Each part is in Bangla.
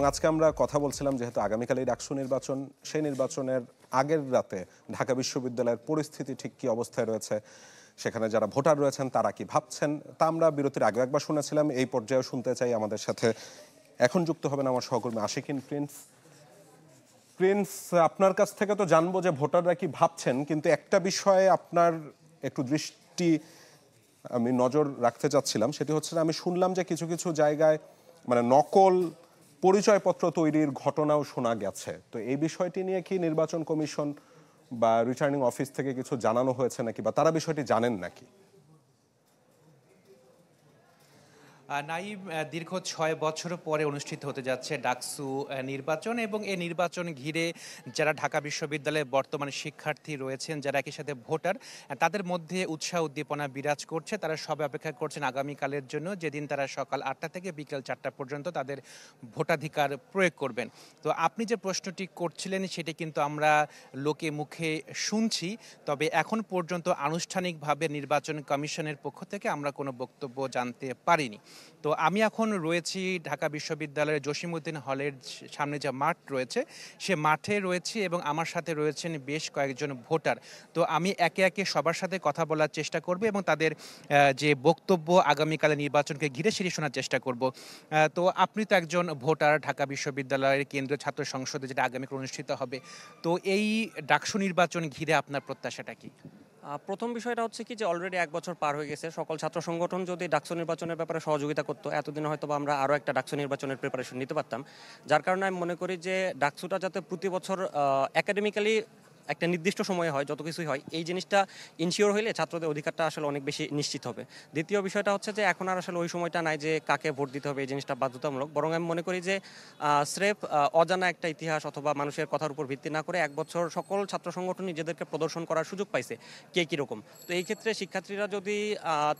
এবং আজকে আমরা কথা বলছিলাম যেহেতু আগামীকালই ডাকসু নির্বাচন, সেই নির্বাচনের আগের রাতে ঢাকা বিশ্ববিদ্যালয়ের পরিস্থিতি ঠিক কী অবস্থায় রয়েছে, সেখানে যারা ভোটার রয়েছেন তারা কি ভাবছেন, তা আমরা বিরতির আগে একবার শুনেছিলাম। এই পর্যায়েও শুনতে চাই। আমাদের সাথে এখন যুক্ত হবেন আমার সহকর্মী আশিকিন প্রিন্স। প্রিন্স, আপনার কাছ থেকে তো জানবো যে ভোটাররা কি ভাবছেন, কিন্তু একটা বিষয়ে আপনার একটু দৃষ্টি আমি নজর রাখতে চাচ্ছিলাম। সেটি হচ্ছে আমি শুনলাম যে কিছু কিছু জায়গায় মানে নকল পরিচয়পত্র তৈরির ঘটনাও শোনা গেছে। তো এই বিষয়টি নিয়ে কি নির্বাচন কমিশন বা রিটার্নিং অফিস থেকে কিছু জানানো হয়েছে নাকি, বা তারা বিষয়টি জানেন নাকি? নাইব, দীর্ঘ ৬ বছর পরে অনুষ্ঠিত হতে যাচ্ছে ডাকসু নির্বাচন, এবং এই নির্বাচন ঘিরে যারা ঢাকা বিশ্ববিদ্যালয়ে বর্তমানে শিক্ষার্থী রয়েছেন, যারা একই সাথে ভোটার, তাদের মধ্যে উৎসাহ উদ্দীপনা বিরাজ করছে। তারা সবাই অপেক্ষা করছেন আগামীকালের জন্য, যেদিন তারা সকাল ৮টা থেকে বিকেল ৪টা পর্যন্ত তাদের ভোটাধিকার প্রয়োগ করবেন। তো আপনি যে প্রশ্নটি করছিলেন সেটি কিন্তু আমরা লোকে মুখে শুনছি, তবে এখন পর্যন্ত আনুষ্ঠানিকভাবে নির্বাচন কমিশনের পক্ষ থেকে আমরা কোনো বক্তব্য জানতে পারিনি। তো আমি এখন রয়েছি ঢাকা বিশ্ববিদ্যালয়ের জসিমউদ্দিন হলের সামনে যে মাঠ রয়েছে সে মাঠে রয়েছি, এবং আমার সাথে রয়েছেন বেশ কয়েকজন ভোটার। তো আমি একে একে সবার সাথে কথা বলার চেষ্টা করব এবং তাদের যে বক্তব্য আগামীকালে নির্বাচনকে ঘিরে সেটি শোনার চেষ্টা করব। তো আপনি তো একজন ভোটার ঢাকা বিশ্ববিদ্যালয়ের কেন্দ্রীয় ছাত্র সংসদে, যেটা আগামীকাল অনুষ্ঠিত হবে। তো এই ডাকসু নির্বাচন ঘিরে আপনার প্রত্যাশাটা কি? প্রথম বিষয়টা হচ্ছে কি যে অলরেডি ১ বছর পার হয়ে গেছে। সকল ছাত্র সংগঠন যদি ডাকসু নির্বাচনের ব্যাপারে সহযোগিতা করতো, এতদিন হয়তো আমরা আরও একটা ডাকসু নির্বাচনের প্রিপারেশন নিতে পারতাম। যার কারণে আমি মনে করি যে ডাকসুটা যাতে প্রতি বছর একাডেমিক্যালি একটা নির্দিষ্ট সময়ে হয়, যত কিছুই হয়, এই জিনিসটা ইনশিওর হইলে ছাত্রদের অধিকারটা আসলে অনেক বেশি নিশ্চিত হবে। দ্বিতীয় বিষয়টা হচ্ছে যে এখন আর আসলে ওই সময়টা নাই যে কাকে ভোট দিতে হবে, এই জিনিসটা বাধ্যতামূলক। বরং আমি মনে করি যে স্রেফ অজানা একটা ইতিহাস অথবা মানুষের কথার উপর ভিত্তি না করে ১ বছর সকল ছাত্র সংগঠন নিজেদেরকে প্রদর্শন করার সুযোগ পাইছে কে কীরকম। তো এই ক্ষেত্রে শিক্ষার্থীরা যদি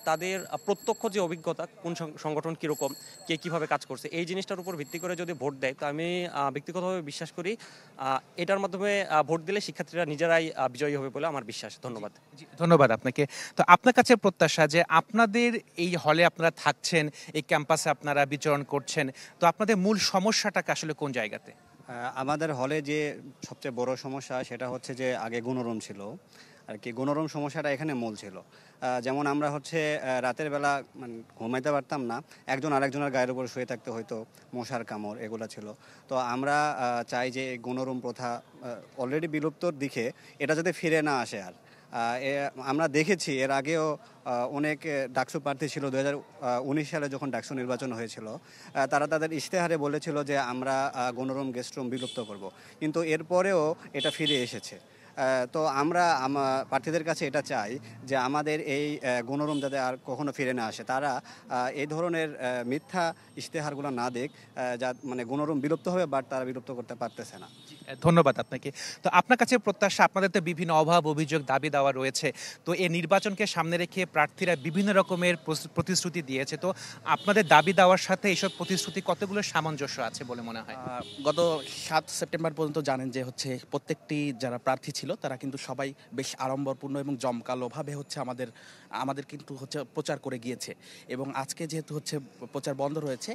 তাদের প্রত্যক্ষ যে অভিজ্ঞতা, কোন সংগঠন কীরকম, কে কীভাবে কাজ করছে, এই জিনিসটার উপর ভিত্তি করে যদি ভোট দেয়, তো আমি ব্যক্তিগতভাবে বিশ্বাস করি এটার মাধ্যমে ভোট দিলে শিক্ষার্থীরা নিজেরাই বিজয়ী হবে বলে আমার বিশ্বাস। ধন্যবাদ। ধন্যবাদ আপনাকে। তো আপনার কাছে প্রত্যাশা যে আপনাদের এই হলে আপনারা থাকছেন, এই ক্যাম্পাসে আপনারা বিচরণ করছেন, তো আপনাদের মূল সমস্যাটাকে আসলে কোন জায়গাতে? আমাদের হলে যে সবচেয়ে বড় সমস্যা সেটা হচ্ছে যে আগে গণরুম ছিল আর কি। গণরুম সমস্যাটা এখানে মূল ছিল। যেমন আমরা হচ্ছে রাতের বেলা মানে ঘুমাইতে পারতাম না, একজন আরেকজনের গায়ের উপর শুয়ে থাকতে হয়তো, মশার কামড় এগুলো ছিল। তো আমরা চাই যে গণরুম প্রথা অলরেডি বিলুপ্তর দিকে, এটা যাতে ফিরে না আসে আর। আমরা দেখেছি এর আগেও অনেক ডাকসু প্রার্থী ছিল ২০১৯ সালে যখন ডাকসু নির্বাচন হয়েছিল, তারা তাদের ইশতেহারে বলেছিল যে আমরা গণরুম গেস্টরুম বিলুপ্ত করব, কিন্তু এরপরেও এটা ফিরে এসেছে। তো আমরা প্রার্থীদের কাছে এটা চাই যে আমাদের এই গণরুম যাতে আর কখনো ফিরে না আসে। তারা এই ধরনের মিথ্যা ইশতেহারগুলো না দেখ, যা মানে গণরুম বিলুপ্ত হবে, বাট তারা বিলুপ্ত করতে পারতেছে না। ধন্যবাদ আপনাকে। তো আপনার কাছে প্রত্যাশা, আপনাদের তো বিভিন্ন অভাব অভিযোগ দাবি দেওয়া রয়েছে, তো এই নির্বাচনকে সামনে রেখে প্রার্থীরা বিভিন্ন রকমের প্রতিশ্রুতি দিয়েছে, তো আপনাদের দাবি দেওয়ার সাথে এইসব প্রতিশ্রুতি কতগুলো সামঞ্জস্য আছে বলে মনে হয়? গত ৭ সেপ্টেম্বর পর্যন্ত জানেন যে হচ্ছে প্রত্যেকটি যারা প্রার্থী ছিল তারা কিন্তু সবাই বেশ আড়ম্বরপূর্ণ এবং জমকালোভাবে হচ্ছে আমাদের কিন্তু হচ্ছে প্রচার করে গিয়েছে। এবং আজকে যেহেতু হচ্ছে প্রচার বন্ধ রয়েছে,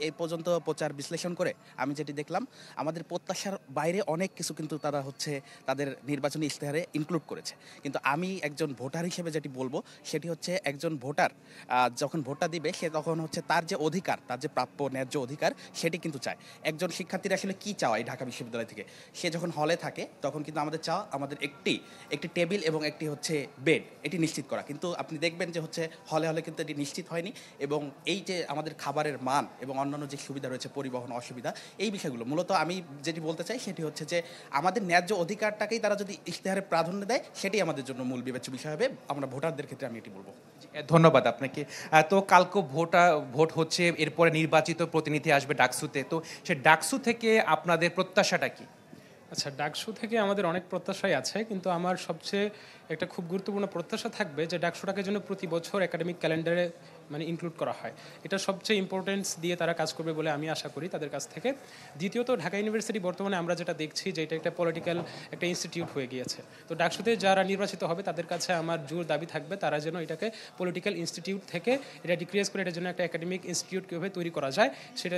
এই পর্যন্ত প্রচার বিশ্লেষণ করে আমি যেটি দেখলাম, আমাদের প্রত্যাশার বাইরে অনেক কিছু কিন্তু তারা হচ্ছে তাদের নির্বাচনী ইশতেহারে ইনক্লুড করেছে। কিন্তু আমি একজন ভোটার হিসেবে যেটি বলবো সেটি হচ্ছে, একজন ভোটার যখন ভোটটা দিবে সে তখন হচ্ছে তার যে অধিকার, তার যে প্রাপ্য ন্যায্য অধিকার, সেটি কিন্তু চায়। একজন শিক্ষার্থীর আসলে কি চাওয়া এই ঢাকা বিশ্ববিদ্যালয় থেকে, সে যখন হলে থাকে তখন কিন্তু আমাদের চাওয়া আমাদের একটি টেবিল এবং একটি হচ্ছে বেড, এটি নিশ্চিত করা। কিন্তু আপনি দেখবেন যে হচ্ছে হলে কিন্তু এটি নিশ্চিত হয়নি। এবং এই যে আমাদের খাবারের মান এবং অন্যান্য যে সুবিধা রয়েছে, পরিবহন অসুবিধা, এই বিষয়গুলো মূলত আমি যেটি বলতে চাই সেটি হচ্ছে যে আমাদের ন্যায্য অধিকারটাকেই তারা যদি ইশতেহারে প্রাধান্য দেয়, সেটি আমাদের জন্য মূল বিবেচ্য বিষয় হবে। আমরা ভোটারদের ক্ষেত্রে আমি এটি বলবো। ধন্যবাদ আপনাকে। তো কালকে ভোট হচ্ছে, এরপরে নির্বাচিত প্রতিনিধি আসবে ডাকসুতে, তো সে ডাকসু থেকে আপনাদের প্রত্যাশাটা কি? আচ্ছা, ডাকসু থেকে আমাদের অনেক প্রত্যাশাই আছে, কিন্তু আমার সবচেয়ে একটা খুব গুরুত্বপূর্ণ প্রত্যাশা থাকবে যে ডাকসুটাকে যেন প্রতি বছর একাডেমিক ক্যালেন্ডারে মানে ইনক্লুড করা হয়। এটা সবচেয়ে ইম্পর্টেন্স দিয়ে তারা কাজ করবে বলে আমি আশা করি তাদের কাছ থেকে। দ্বিতীয়ত, ঢাকা ইউনিভার্সিটি বর্তমানে আমরা যেটা দেখছি যে এটা একটা পলিটিক্যাল একটা ইনস্টিটিউট হয়ে গিয়েছে। তো ডাকসুতে যারা নির্বাচিত হবে তাদের কাছে আমার জোর দাবি থাকবে তারা যেন এটাকে পলিটিক্যাল ইনস্টিটিউট থেকে এটা ডিক্রিয়েজ করে এটার জন্য একটা একাডেমিক ইনস্টিটিউট কীভাবে তৈরি করা যায় সেটা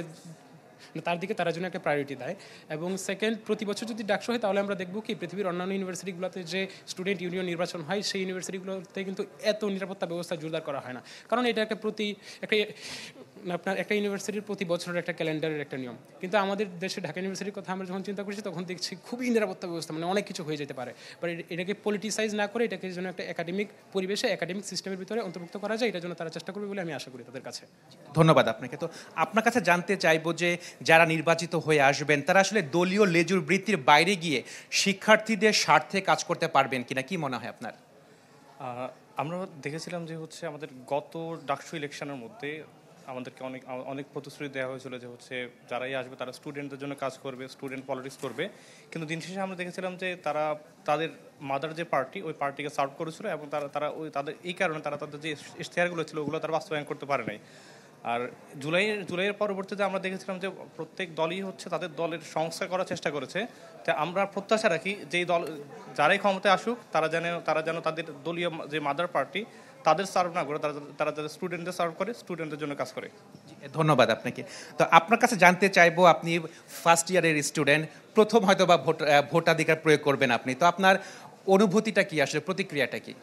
তার দিকে তারা যেন একটা প্রায়োরিটি দেয়। এবং সেকেন্ড, প্রতি বছর যদি ডাকসু হয় তাহলে আমরা দেখব কি পৃথিবীর অন্যান্য ইউনিভার্সিটিগুলোতে যে স্টুডেন্ট ইউনিয়ন নির্বাচন হয় সেই ইউনিভার্সিটিগুলোতে কিন্তু এত নিরাপত্তা ব্যবস্থা জোরদার করা হয় না, কারণ এটা একটা আপনার একটা ইউনিভার্সিটির প্রতি বছরের একটা ক্যালেন্ডারের একটা নিয়ম। কিন্তু আমাদের দেশে ঢাকা ইউনিভার্সিটির কথা আমরা যখন চিন্তা করছি তখন দেখছি খুবই নিরাপত্তা ব্যবস্থা, মানে অনেক কিছু হয়ে যেতে পারে। বাট এটাকে পলিটিসাইজ না করে এটাকে যেন একটা একাডেমিক পরিবেশে একাডেমিক সিস্টেমের ভিতরে অন্তর্ভুক্ত করা যায়, এটার জন্য তারা চেষ্টা করবে বলে আমি আশা করি তাদের কাছে। ধন্যবাদ আপনাকে। তো আপনার কাছে জানতে চাইবো যে যারা নির্বাচিত হয়ে আসবেন তারা আসলে দলীয় লেজুর বৃত্তির বাইরে গিয়ে শিক্ষার্থীদের স্বার্থে কাজ করতে পারবেন কিনা, কি মনে হয় আপনার? আমরা দেখেছিলাম যে হচ্ছে আমাদের গত ডাকসু ইলেকশনের মধ্যে আমাদেরকে অনেক প্রতিশ্রুতি দেওয়া হয়েছিল যে হচ্ছে যারাই আসবে তারা স্টুডেন্টদের জন্য কাজ করবে, স্টুডেন্ট পলিটিক্স করবে। কিন্তু দিন শেষে আমরা দেখেছিলাম যে তারা তাদের মাদার যে পার্টি, ওই পার্টিকে সার্ভ করেছিল এবং তাদের এই কারণে তাদের যে ইশতেহারগুলো ছিল ওগুলো তারা বাস্তবায়ন করতে পারে নাই। আর জুলাইয়ের পরবর্তীতে আমরা দেখেছিলাম যে প্রত্যেক দলই হচ্ছে তাদের দলের সংস্কার করার চেষ্টা করেছে। তা আমরা প্রত্যাশা রাখি যে যারাই ক্ষমতায় আসুক তারা যেন তাদের দলীয় যে মাদার পার্টি তাদের সার্ভ না করে তারা যাদের স্টুডেন্টদের সার্ভ করে, স্টুডেন্টদের জন্য কাজ করে। ধন্যবাদ আপনাকে। তো আপনার কাছে জানতে চাইবো, আপনি ফার্স্ট ইয়ারের স্টুডেন্ট, প্রথম হয়তো বা ভোটাধিকার প্রয়োগ করবেন আপনি, তো আপনার অনুভূতিটা কি, আসলে প্রতিক্রিয়াটা কি?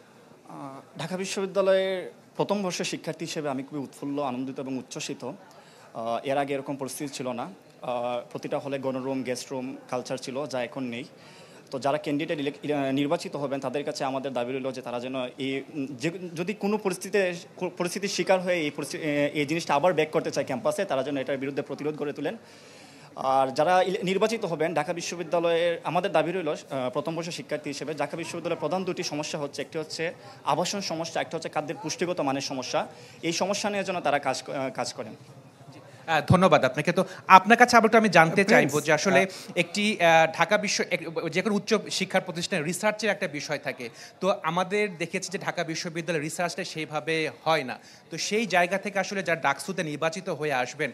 ঢাকা বিশ্ববিদ্যালয়ের প্রথম বর্ষের শিক্ষার্থী হিসেবে আমি খুবই উৎফুল্ল, আনন্দিত এবং উচ্ছ্বসিত। এর আগে এরকম পরিস্থিতি ছিল না। প্রতিটা হলে গণরুম, গেস্ট রুম কালচার ছিল, যা এখন নেই। তো যারা ক্যান্ডিডেট নির্বাচিত হবেন তাদের কাছে আমাদের দাবি রইল যে তারা যেন যদি কোনো পরিস্থিতির শিকার হয়ে এই জিনিসটা আবার ব্যাক করতে চায় ক্যাম্পাসে, তারা যেন এটার বিরুদ্ধে প্রতিরোধ গড়ে তোলেন। আর যারা নির্বাচিত হবেন ঢাকা বিশ্ববিদ্যালয়ের, আমাদের দাবি রইল প্রথম বর্ষের শিক্ষার্থী হিসেবে ঢাকা বিশ্ববিদ্যালয়ের প্রধান দুটি সমস্যা হচ্ছে, একটি হচ্ছে আবাসন সমস্যা, একটা হচ্ছে খাদ্যের পুষ্টিগত মানের সমস্যা। এই সমস্যা নিয়ে যেন তারা কাজ করেন। ধন্যবাদ আপনাকে। তো আপনার কাছে আবার আমি জানতে চাইবো যে আসলে একটি ঢাকা যে কোনো উচ্চ শিক্ষার প্রতিষ্ঠানে রিসার্চের একটা বিষয় থাকে, তো আমাদের দেখেছি যে ঢাকা বিশ্ববিদ্যালয়ের রিসার্চটা সেইভাবে হয় না। তো সেই জায়গা থেকে আসলে যারা ডাকসুতে নির্বাচিত হয়ে আসবেন,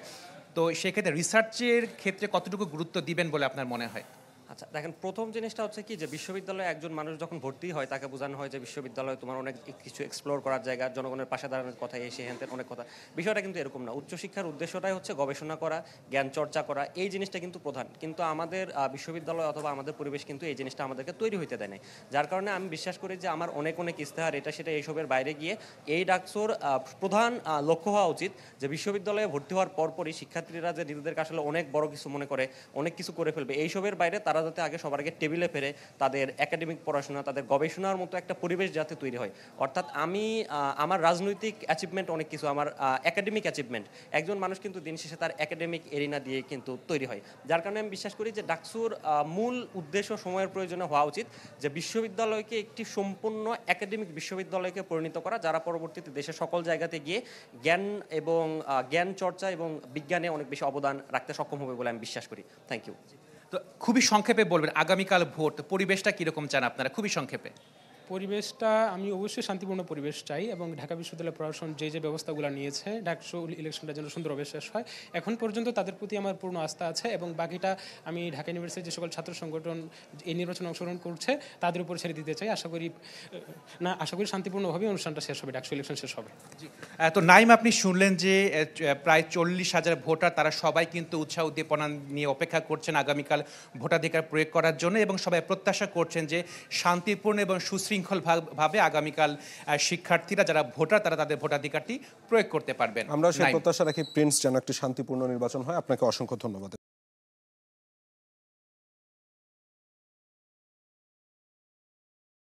তো সেক্ষেত্রে রিসার্চের ক্ষেত্রে কতটুকু গুরুত্ব দিবেন বলে আপনার মনে হয়? আচ্ছা দেখেন, প্রথম জিনিসটা হচ্ছে কি যে বিশ্ববিদ্যালয়ে একজন মানুষ যখন ভর্তি হয় তাকে বোঝানো হয় যে বিশ্ববিদ্যালয়ে তোমার অনেক কিছু এক্সপ্লোর করার জায়গা, জনগণের পাশে দাঁড়ানোর কথা, এসে হ্যান্তেন অনেক কথা। বিষয়টা কিন্তু এরকম না। উচ্চশিক্ষার উদ্দেশ্যটাই হচ্ছে গবেষণা করা, জ্ঞান চর্চা করা, এই জিনিসটা কিন্তু প্রধান। কিন্তু আমাদের বিশ্ববিদ্যালয় অথবা আমাদের পরিবেশ কিন্তু এই জিনিসটা আমাদেরকে তৈরি হইতে দেয় না। যার কারণে আমি বিশ্বাস করি যে আমার অনেক ইশতেহার এটা সেটা এইসবের বাইরে গিয়ে এই ডাকসুর প্রধান লক্ষ্য হওয়া উচিত যে বিশ্ববিদ্যালয়ে ভর্তি হওয়ার পরপরই শিক্ষার্থীরা যে নিজেদেরকে আসলে অনেক বড় কিছু মনে করে, অনেক কিছু করে ফেলবে, এইসবের বাইরে তারা যাতে আগে সবার আগে টেবিলে ফেরে তাদের একাডেমিক পড়াশোনা, তাদের গবেষণার মতো একটা পরিবেশ যাতে তৈরি হয়। অর্থাৎ আমার রাজনৈতিক অ্যাচিভমেন্ট অনেক কিছু, আমার একাডেমিক অ্যাচিভমেন্ট, একজন মানুষ কিন্তু দিন শেষে তার একাডেমিক এরিনা দিয়ে কিন্তু তৈরি হয়। যার কারণে আমি বিশ্বাস করি যে ডাকসুর মূল উদ্দেশ্য সময়ের প্রয়োজনে হওয়া উচিত যে বিশ্ববিদ্যালয়কে একটি সম্পূর্ণ একাডেমিক বিশ্ববিদ্যালয়কে পরিণত করা, যারা পরবর্তীতে দেশের সকল জায়গাতে গিয়ে জ্ঞান চর্চা এবং বিজ্ঞানে অনেক বেশি অবদান রাখতে সক্ষম হবে বলে আমি বিশ্বাস করি। Thank you. তো খুবই সংক্ষেপে বলবেন, আগামীকাল ভোট, পরিবেশটা কীরকম চান আপনারা, খুবই সংক্ষেপে? পরিবেশটা আমি অবশ্যই শান্তিপূর্ণ পরিবেশ চাই, এবং ঢাকা বিশ্ববিদ্যালয় প্রশাসন যে ব্যবস্থাগুলো নিয়েছে ডাকসু ইলেকশনটা যেন সুন্দরভাবে শেষ হয়, এখন পর্যন্ত তাদের প্রতি আমার পূর্ণ আস্থা আছে। এবং বাকিটা আমি ঢাকা ইউনিভার্সিটির যে সকল ছাত্র সংগঠন এই নির্বাচনে অংশগ্রহণ করছে তাদের উপর ছেড়ে দিতে চাই। আশা করি শান্তিপূর্ণভাবে অনুষ্ঠানটা শেষ হবে, ডাকসু ইলেকশন শেষ হবে। তো নাইম, আপনি শুনলেন যে প্রায় 40,000 ভোটার, তারা সবাই কিন্তু উৎসাহ উদ্দীপনা নিয়ে অপেক্ষা করছেন আগামীকাল ভোটাধিকার প্রয়োগ করার জন্য, এবং সবাই প্রত্যাশা করছেন যে শান্তিপূর্ণ এবং সুশৃঙ্খলভাবে আগামীকাল শিক্ষার্থীরা যারা ভোটার তারা তাদের ভোটাধিকারটি প্রয়োগ করতে পারবেন। আমরা সেই প্রত্যাশা রাখি প্রিন্স যেন একটি শান্তিপূর্ণ নির্বাচন হয়। আপনাকে অসংখ্য ধন্যবাদ।